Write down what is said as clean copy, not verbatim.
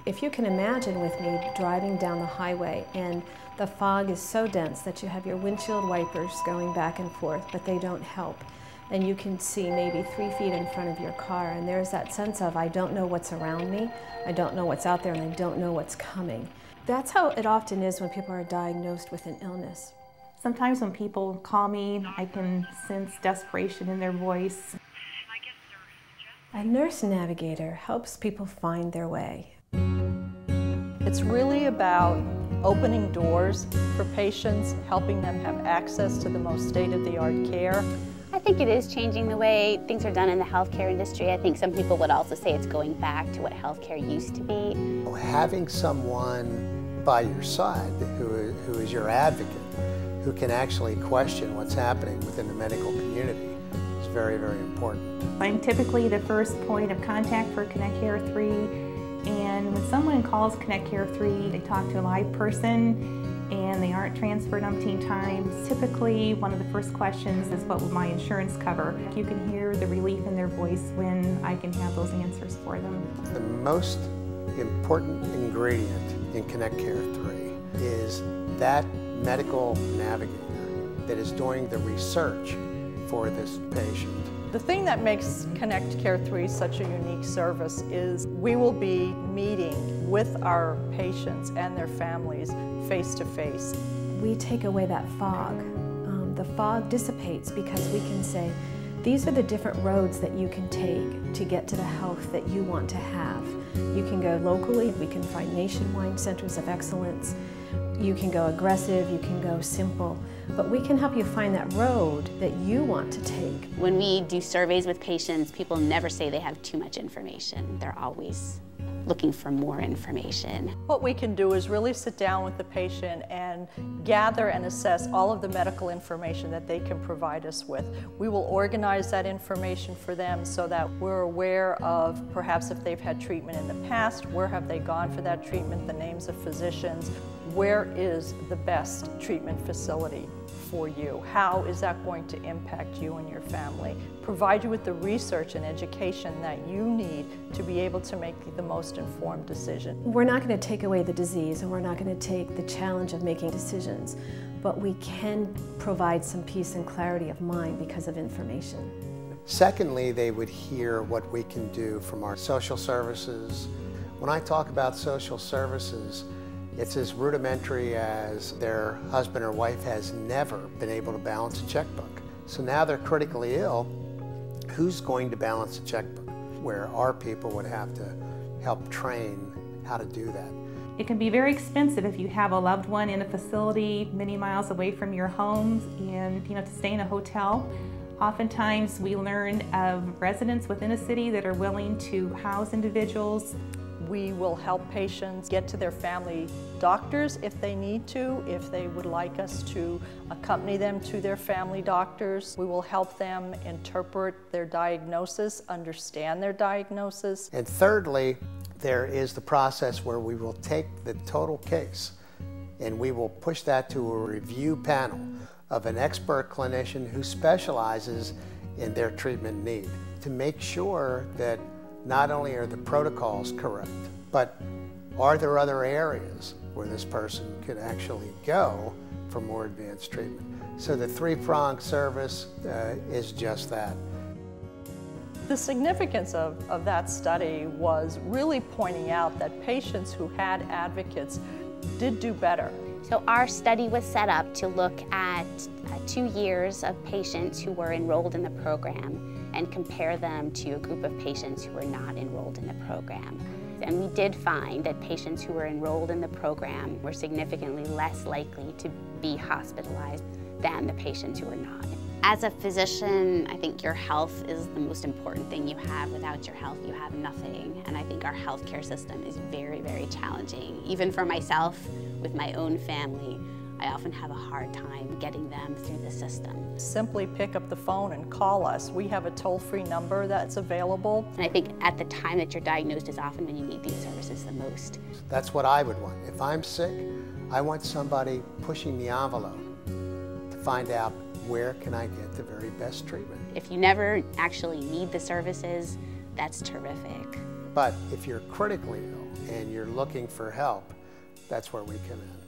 If you can imagine with me driving down the highway and the fog is so dense that you have your windshield wipers going back and forth, but they don't help. And you can see maybe 3 feet in front of your car, and there's that sense of, I don't know what's around me, I don't know what's out there, and I don't know what's coming. That's how it often is when people are diagnosed with an illness. Sometimes when people call me, I can sense desperation in their voice. A nurse navigator helps people find their way. It's really about opening doors for patients, helping them have access to the most state-of-the-art care. I think it is changing the way things are done in the healthcare industry. I think some people would also say it's going back to what healthcare used to be. Having someone by your side who is your advocate, who can actually question what's happening within the medical community is very, very important. I'm typically the first point of contact for Connectcare 3, and when someone calls Connectcare 3, they talk to a live person and they aren't transferred umpteen times. Typically, one of the first questions is, what will my insurance cover? You can hear the relief in their voice when I can have those answers for them. The most important ingredient in Connectcare 3 is that medical navigator that is doing the research for this patient. The thing that makes Connectcare 3 such a unique service is we will be meeting with our patients and their families face to face. We take away that fog. The fog dissipates because we can say, these are the different roads that you can take to get to the health that you want to have. You can go locally, we can find nationwide centers of excellence. You can go aggressive, you can go simple, but we can help you find that road that you want to take. When we do surveys with patients, people never say they have too much information. They're always looking for more information. What we can do is really sit down with the patient and gather and assess all of the medical information that they can provide us with. We will organize that information for them so that we're aware of perhaps if they've had treatment in the past, where have they gone for that treatment, the names of physicians, where is the best treatment facility for you? How is that going to impact you and your family? Provide you with the research and education that you need to be able to make the most informed decision. We're not going to take away the disease, and we're not going to take the challenge of making decisions, but we can provide some peace and clarity of mind because of information. Secondly, they would hear what we can do from our social services. When I talk about social services, it's as rudimentary as their husband or wife has never been able to balance a checkbook. So now they're critically ill. Who's going to balance a checkbook? Where our people would have to help train how to do that. It can be very expensive if you have a loved one in a facility many miles away from your homes and to stay in a hotel. Oftentimes we learn of residents within a city that are willing to house individuals. We will help patients get to their family doctors if they need to, if they would like us to accompany them to their family doctors. We will help them interpret their diagnosis, understand their diagnosis. And thirdly, there is the process where we will take the total case and we will push that to a review panel of an expert clinician who specializes in their treatment need to make sure that not only are the protocols correct, but are there other areas where this person could actually go for more advanced treatment? So the three-pronged service is just that. The significance of that study was really pointing out that patients who had advocates did do better. So our study was set up to look at 2 years of patients who were enrolled in the program and compare them to a group of patients who were not enrolled in the program. And we did find that patients who were enrolled in the program were significantly less likely to be hospitalized than the patients who were not. As a physician, I think your health is the most important thing you have. Without your health, you have nothing. And I think our healthcare system is very, very challenging. Even for myself, with my own family, I often have a hard time getting them through the system. Simply pick up the phone and call us. We have a toll-free number that's available. And I think at the time that you're diagnosed is often when you need these services the most. That's what I would want. If I'm sick, I want somebody pushing the envelope to find out where can I get the very best treatment. If you never actually need the services, that's terrific. But if you're critically ill and you're looking for help, that's where we come in.